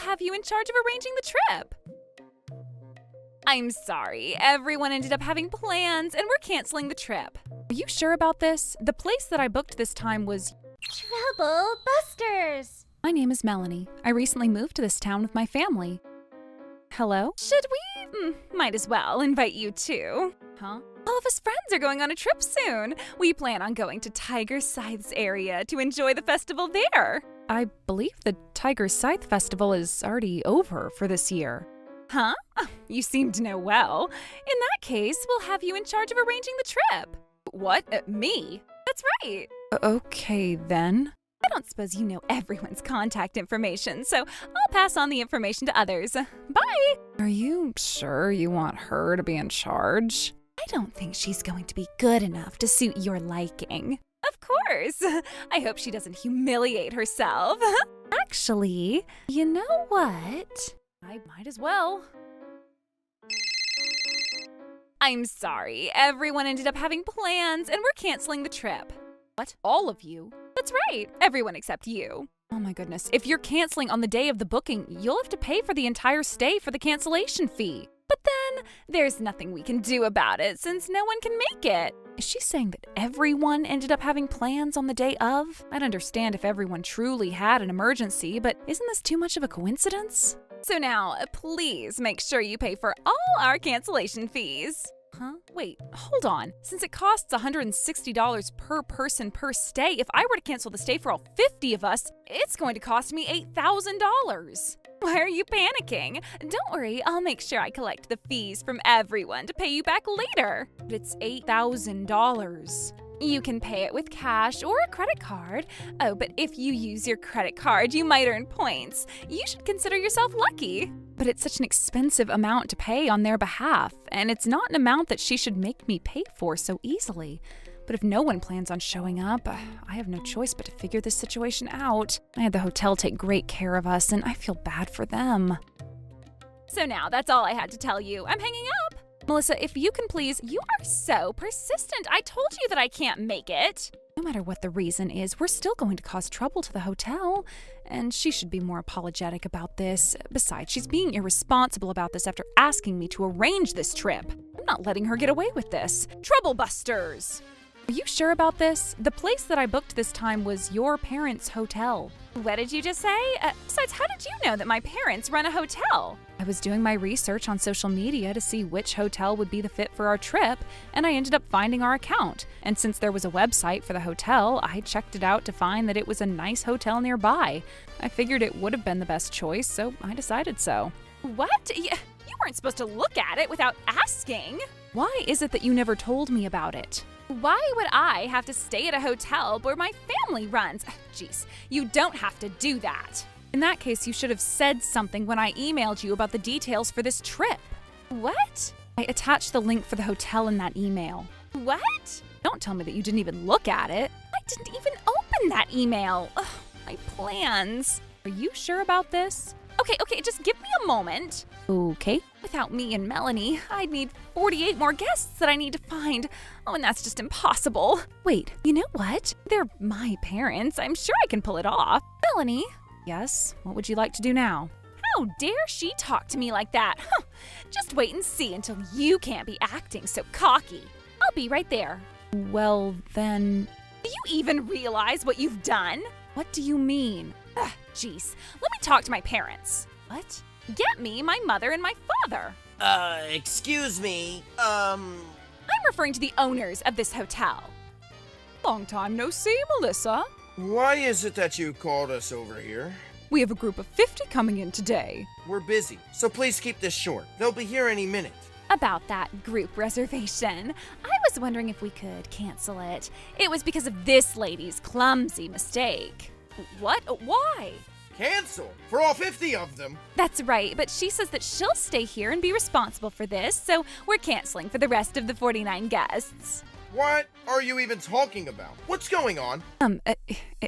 we'll have you in charge of arranging the trip. I'm sorry, everyone ended up having plans and we're canceling the trip. Are you sure about this? The place that I booked this time was... Trouble Busters! My name is Melanie. I recently moved to this town with my family. Hello? Should we? Might as well invite you too. Huh? All of us friends are going on a trip soon. We plan on going to Tiger Scythe's area to enjoy the festival there. I believe the Tiger Scythe Festival is already over for this year. Huh? You seem to know well. In that case, we'll have you in charge of arranging the trip. What? Me? That's right. Okay, then. I don't suppose you know everyone's contact information, so I'll pass on the information to others. Bye! Are you sure you want her to be in charge? I don't think she's going to be good enough to suit your liking. Of course! I hope she doesn't humiliate herself. Actually, you know what? I might as well. I'm sorry, everyone ended up having plans and we're canceling the trip. What? All of you? That's right, everyone except you. Oh my goodness, if you're canceling on the day of the booking, you'll have to pay for the entire stay for the cancellation fee. But then, there's nothing we can do about it since no one can make it. Is she saying that everyone ended up having plans on the day of? I'd understand if everyone truly had an emergency, but isn't this too much of a coincidence? So now, please make sure you pay for all our cancellation fees. Huh? Wait, hold on. Since it costs $160 per person per stay, if I were to cancel the stay for all 50 of us, it's going to cost me $8,000. Why are you panicking? Don't worry, I'll make sure I collect the fees from everyone to pay you back later. But it's $8,000. You can pay it with cash or a credit card. Oh, but if you use your credit card, you might earn points. You should consider yourself lucky. But it's such an expensive amount to pay on their behalf, and it's not an amount that she should make me pay for so easily. But if no one plans on showing up, I have no choice but to figure this situation out. I had the hotel take great care of us, and I feel bad for them. So now that's all I had to tell you. I'm hanging up. Melissa, if you can please, you are so persistent. I told you that I can't make it. No matter what the reason is, we're still going to cause trouble to the hotel. And she should be more apologetic about this. Besides, she's being irresponsible about this after asking me to arrange this trip. I'm not letting her get away with this. Trouble Busters! Are you sure about this? The place that I booked this time was your parents' hotel. What did you just say? Besides, how did you know that my parents run a hotel? I was doing my research on social media to see which hotel would be the fit for our trip, and I ended up finding our account. And since there was a website for the hotel, I checked it out to find that it was a nice hotel nearby. I figured it would have been the best choice, so I decided so. What? You weren't supposed to look at it without asking. Why is it that you never told me about it? Why would I have to stay at a hotel where my family runs? Jeez, you don't have to do that. In that case, you should have said something when I emailed you about the details for this trip. What? I attached the link for the hotel in that email. What? Don't tell me that you didn't even look at it. I didn't even open that email. Ugh, my plans. Are you sure about this? Okay, just give me a moment. Okay. Without me and Melanie, I'd need 48 more guests that I need to find. Oh, and that's just impossible. Wait, you know what? They're my parents. I'm sure I can pull it off. Melanie? Yes? What would you like to do now? How dare she talk to me like that? Huh. Just wait and see until you can't be acting so cocky. I'll be right there. Well, then... Do you even realize what you've done? What do you mean? Jeez, let me talk to my parents. What? Get me my mother and my father. Excuse me, I'm referring to the owners of this hotel. Long time no see, Melissa. Why is it that you called us over here? We have a group of 50 coming in today. We're busy, so please keep this short. They'll be here any minute. About that group reservation, I was wondering if we could cancel it. It was because of this lady's clumsy mistake. What? Why? Cancel? For all 50 of them? That's right, but she says that she'll stay here and be responsible for this, so we're canceling for the rest of the 49 guests. What are you even talking about? What's going on?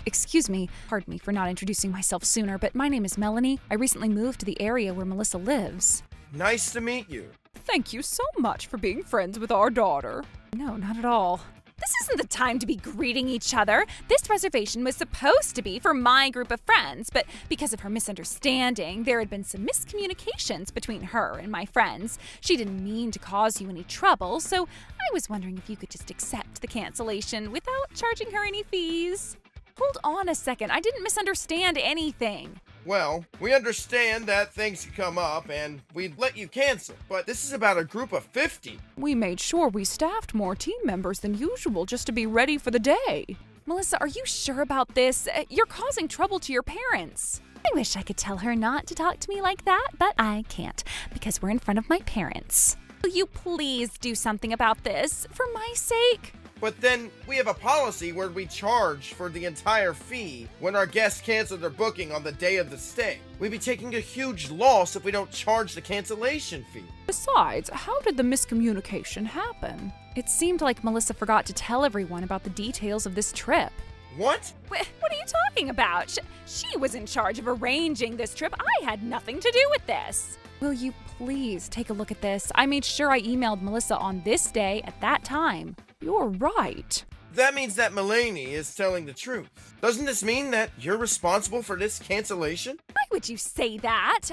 Excuse me. Pardon me for not introducing myself sooner, but my name is Melanie. I recently moved to the area where Melissa lives. Nice to meet you. Thank you so much for being friends with our daughter. No, not at all. This isn't the time to be greeting each other. This reservation was supposed to be for my group of friends, but because of her misunderstanding, there had been some miscommunications between her and my friends. She didn't mean to cause you any trouble, so I was wondering if you could just accept the cancellation without charging her any fees. Hold on a second, I didn't misunderstand anything. Well, we understand that things could come up and we'd let you cancel, but this is about a group of 50. We made sure we staffed more team members than usual just to be ready for the day. Melissa, are you sure about this? You're causing trouble to your parents. I wish I could tell her not to talk to me like that, but I can't because we're in front of my parents. Will you please do something about this for my sake? But then we have a policy where we charge for the entire fee when our guests cancel their booking on the day of the stay. We'd be taking a huge loss if we don't charge the cancellation fee. Besides, how did the miscommunication happen? It seemed like Melissa forgot to tell everyone about the details of this trip. What? What are you talking about? She was in charge of arranging this trip. I had nothing to do with this. Will you please take a look at this? I made sure I emailed Melissa on this day at that time. You're right. That means that Melanie is telling the truth. Doesn't this mean that you're responsible for this cancellation? Why would you say that?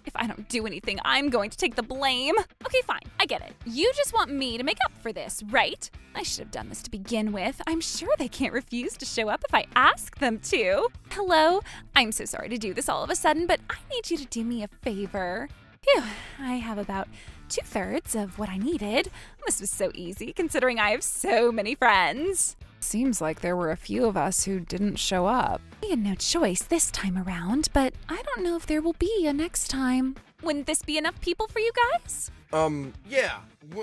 If I don't do anything, I'm going to take the blame. Okay, fine. I get it. You just want me to make up for this, right? I should have done this to begin with. I'm sure they can't refuse to show up if I ask them to. Hello? I'm so sorry to do this all of a sudden, but I need you to do me a favor. Phew, I have about 2/3 of what I needed. This was so easy, considering I have so many friends. Seems like there were a few of us who didn't show up. We had no choice this time around, but I don't know if there will be a next time. Wouldn't this be enough people for you guys? Yeah.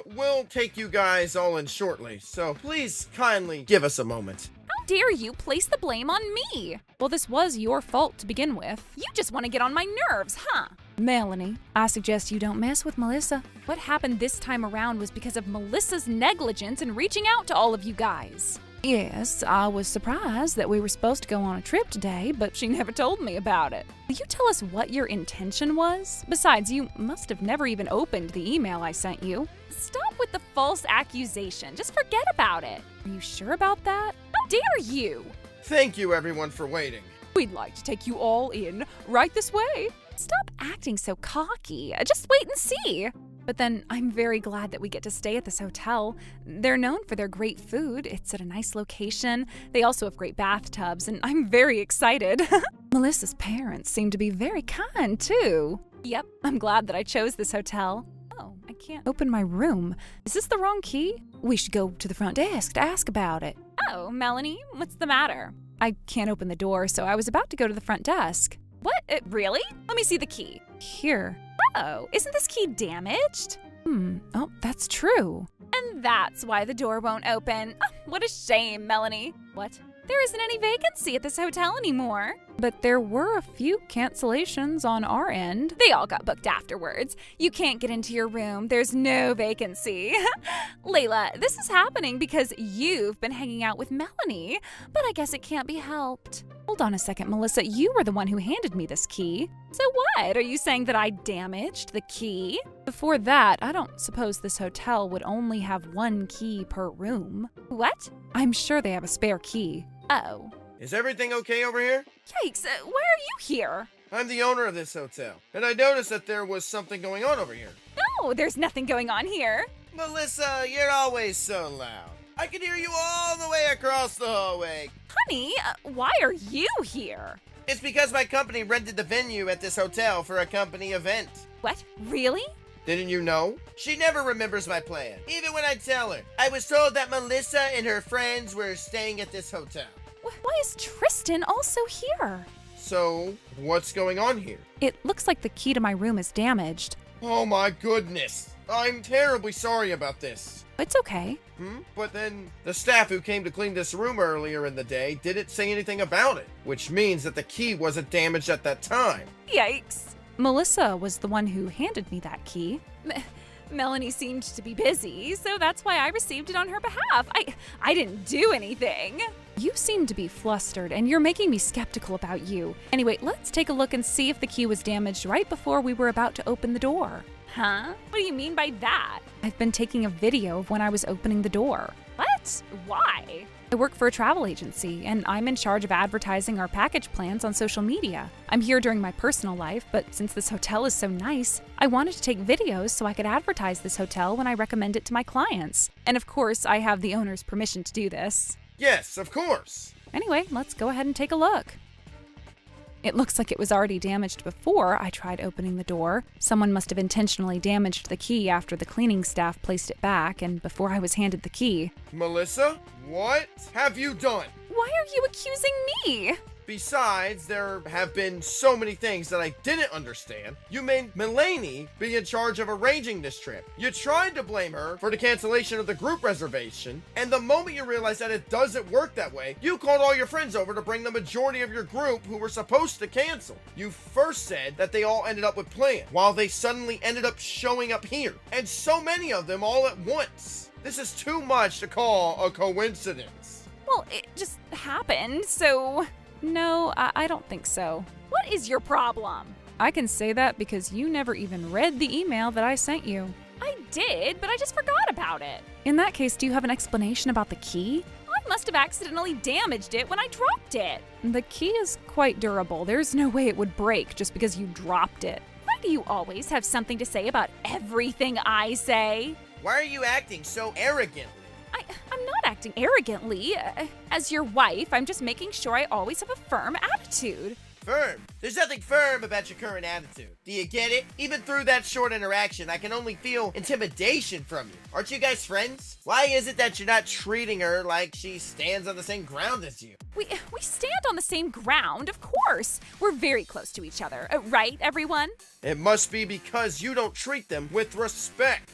We'll take you guys all in shortly, so please kindly give us a moment. How dare you place the blame on me? Well, this was your fault to begin with. You just want to get on my nerves, huh? Melanie, I suggest you don't mess with Melissa. What happened this time around was because of Melissa's negligence in reaching out to all of you guys. Yes, I was surprised that we were supposed to go on a trip today, but she never told me about it. Will you tell us what your intention was? Besides, you must have never even opened the email I sent you. Stop with the false accusation. Just forget about it. Are you sure about that? How dare you? Thank you everyone for waiting. We'd like to take you all in right this way. Stop acting so cocky. Just wait and see. But then I'm very glad that we get to stay at this hotel. They're known for their great food. It's at a nice location. They also have great bathtubs, and I'm very excited. Melissa's parents seem to be very kind, too. Yep, I'm glad that I chose this hotel. Oh, I can't open my room. Is this the wrong key? We should go to the front desk to ask about it. Oh, Melanie, what's the matter? I can't open the door, so I was about to go to the front desk. What? Really? Let me see the key. Here. Oh, isn't this key damaged? Oh, that's true. And that's why the door won't open. Oh, what a shame, Melanie. What? There isn't any vacancy at this hotel anymore. But there were a few cancellations on our end. They all got booked afterwards. You can't get into your room. There's no vacancy. Layla, this is happening because you've been hanging out with Melanie, but I guess it can't be helped. Hold on a second, Melissa. You were the one who handed me this key. So what? Are you saying that I damaged the key? Before that, I don't suppose this hotel would only have one key per room. What? I'm sure they have a spare key. Oh. Is everything okay over here? Yikes, why are you here? I'm the owner of this hotel, and I noticed that there was something going on over here. No, there's nothing going on here. Melissa, you're always so loud. I can hear you all the way across the hallway. Honey, why are you here? It's because my company rented the venue at this hotel for a company event. What? Really? Didn't you know? She never remembers my plan, even when I tell her. I was told that Melissa and her friends were staying at this hotel. Why is Tristan also here? So, what's going on here? It looks like the key to my room is damaged. Oh my goodness. I'm terribly sorry about this. It's okay. But then the staff who came to clean this room earlier in the day didn't say anything about it, which means that the key wasn't damaged at that time. Yikes. Melissa was the one who handed me that key. Melanie seemed to be busy, so that's why I received it on her behalf. I didn't do anything. You seem to be flustered, and you're making me skeptical about you. Anyway, let's take a look and see if the key was damaged right before we were about to open the door. Huh? What do you mean by that? I've been taking a video of when I was opening the door. What? But why? I work for a travel agency, and I'm in charge of advertising our package plans on social media. I'm here during my personal life, but since this hotel is so nice, I wanted to take videos so I could advertise this hotel when I recommend it to my clients. And of course, I have the owner's permission to do this. Yes, of course. Anyway, let's go ahead and take a look. It looks like it was already damaged before I tried opening the door. Someone must have intentionally damaged the key after the cleaning staff placed it back and before I was handed the key. Melissa, what have you done? Why are you accusing me? Besides, there have been so many things that I didn't understand. You made Melanie be in charge of arranging this trip. You tried to blame her for the cancellation of the group reservation, and the moment you realized that it doesn't work that way, you called all your friends over to bring the majority of your group who were supposed to cancel. You first said that they all ended up with plans, while they suddenly ended up showing up here, and so many of them all at once. This is too much to call a coincidence. Well, it just happened, so... No, I don't think so. What is your problem? I can say that because you never even read the email that I sent you. I did, but I just forgot about it. In that case, do you have an explanation about the key? I must have accidentally damaged it when I dropped it. The key is quite durable. There's no way it would break just because you dropped it. Why do you always have something to say about everything I say? Why are you acting so arrogantly? I'm not acting arrogantly. As your wife, I'm just making sure I always have a firm attitude. Firm? There's nothing firm about your current attitude. Do you get it? Even through that short interaction, I can only feel intimidation from you. Aren't you guys friends? Why is it that you're not treating her like she stands on the same ground as you? We stand on the same ground, of course. We're very close to each other, right, everyone? It must be because you don't treat them with respect.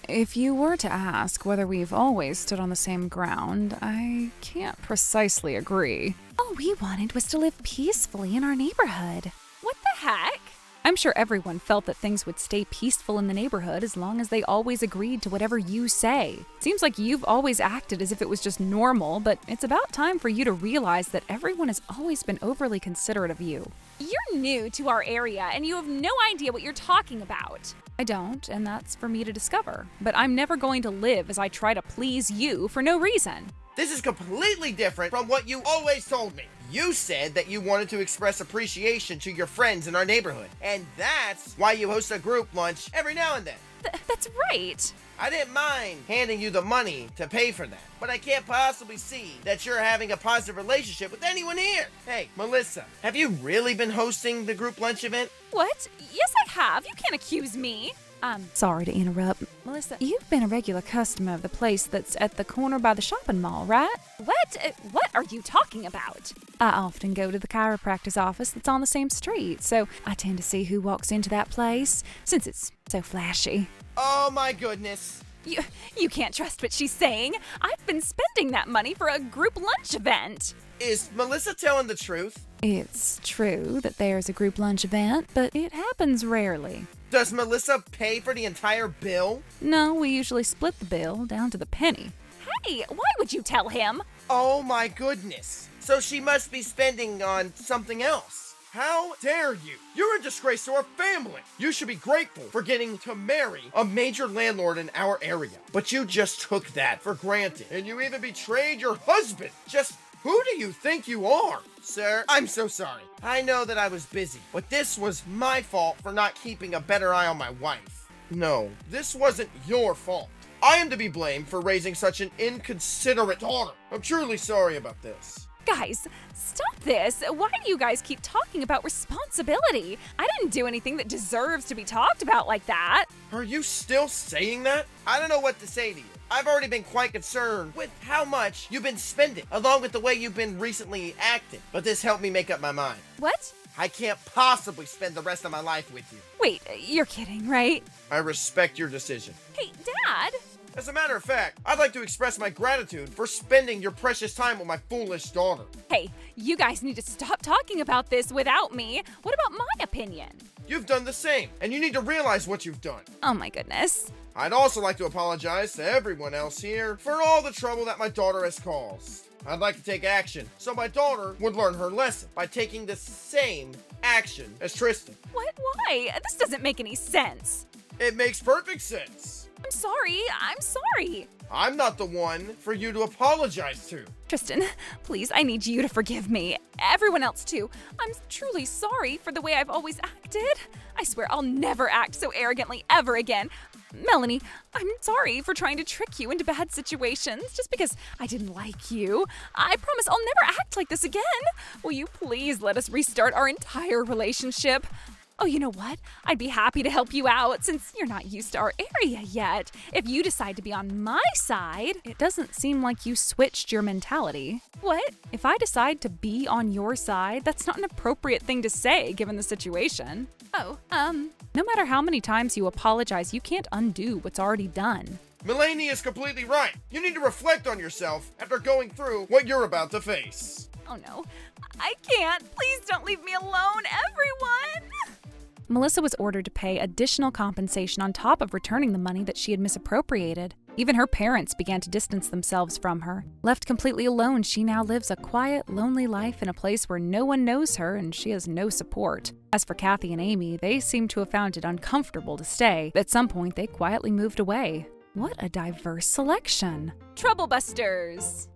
If you were to ask whether we've always stood on the same ground, I can't precisely agree. All we wanted was to live peacefully in our neighborhood. What the heck? I'm sure everyone felt that things would stay peaceful in the neighborhood as long as they always agreed to whatever you say. Seems like you've always acted as if it was just normal, but it's about time for you to realize that everyone has always been overly considerate of you. You're new to our area and you have no idea what you're talking about. I don't, and that's for me to discover. But I'm never going to live as I try to please you for no reason. This is completely different from what you always told me. You said that you wanted to express appreciation to your friends in our neighborhood, and that's why you host a group lunch every now and then. That's right. I didn't mind handing you the money to pay for that, but I can't possibly see that you're having a positive relationship with anyone here. Hey, Melissa, have you really been hosting the group lunch event? What? Yes, I have. You can't accuse me. Sorry to interrupt. Melissa, you've been a regular customer of the place that's at the corner by the shopping mall, right? What are you talking about? I often go to the chiropractor's office that's on the same street, so I tend to see who walks into that place, since it's so flashy. Oh my goodness. You can't trust what she's saying. I've been spending that money for a group lunch event. Is Melissa telling the truth? It's true that there's a group lunch event, but it happens rarely. Does Melissa pay for the entire bill? No, we usually split the bill down to the penny. Hey, why would you tell him? Oh my goodness. So she must be spending on something else. How dare you? You're a disgrace to our family. You should be grateful for getting to marry a major landlord in our area. But you just took that for granted. And you even betrayed your husband. Just who do you think you are? Sir, I'm so sorry. I know that I was busy, but this was my fault for not keeping a better eye on my wife. No, this wasn't your fault. I am to be blamed for raising such an inconsiderate daughter. I'm truly sorry about this. Guys, stop this. Why do you guys keep talking about responsibility? I didn't do anything that deserves to be talked about like that. Are you still saying that? I don't know what to say to you. I've already been quite concerned with how much you've been spending, along with the way you've been recently acting. But this helped me make up my mind. What? I can't possibly spend the rest of my life with you. Wait, you're kidding, right? I respect your decision. Hey, Dad! As a matter of fact, I'd like to express my gratitude for spending your precious time with my foolish daughter. Hey, you guys need to stop talking about this without me. What about my opinion? You've done the same, and you need to realize what you've done. Oh my goodness. I'd also like to apologize to everyone else here for all the trouble that my daughter has caused. I'd like to take action so my daughter would learn her lesson by taking the same action as Tristan. What? Why? This doesn't make any sense. It makes perfect sense. I'm sorry. I'm sorry. I'm not the one for you to apologize to. Tristan, please, I need you to forgive me. Everyone else too. I'm truly sorry for the way I've always acted. I swear I'll never act so arrogantly ever again. Melanie, I'm sorry for trying to trick you into bad situations just because I didn't like you. I promise I'll never act like this again. Will you please let us restart our entire relationship? Oh, you know what? I'd be happy to help you out since you're not used to our area yet. If you decide to be on my side, it doesn't seem like you switched your mentality. What? If I decide to be on your side, that's not an appropriate thing to say given the situation. Oh, no matter how many times you apologize, you can't undo what's already done. Melanie is completely right. You need to reflect on yourself after going through what you're about to face. Oh no, I can't. Please don't leave me alone, everyone! Melissa was ordered to pay additional compensation on top of returning the money that she had misappropriated. Even her parents began to distance themselves from her. Left completely alone, she now lives a quiet, lonely life in a place where no one knows her and she has no support. As for Kathy and Amy, they seem to have found it uncomfortable to stay. At some point, they quietly moved away. What a diverse selection. Troublebusters!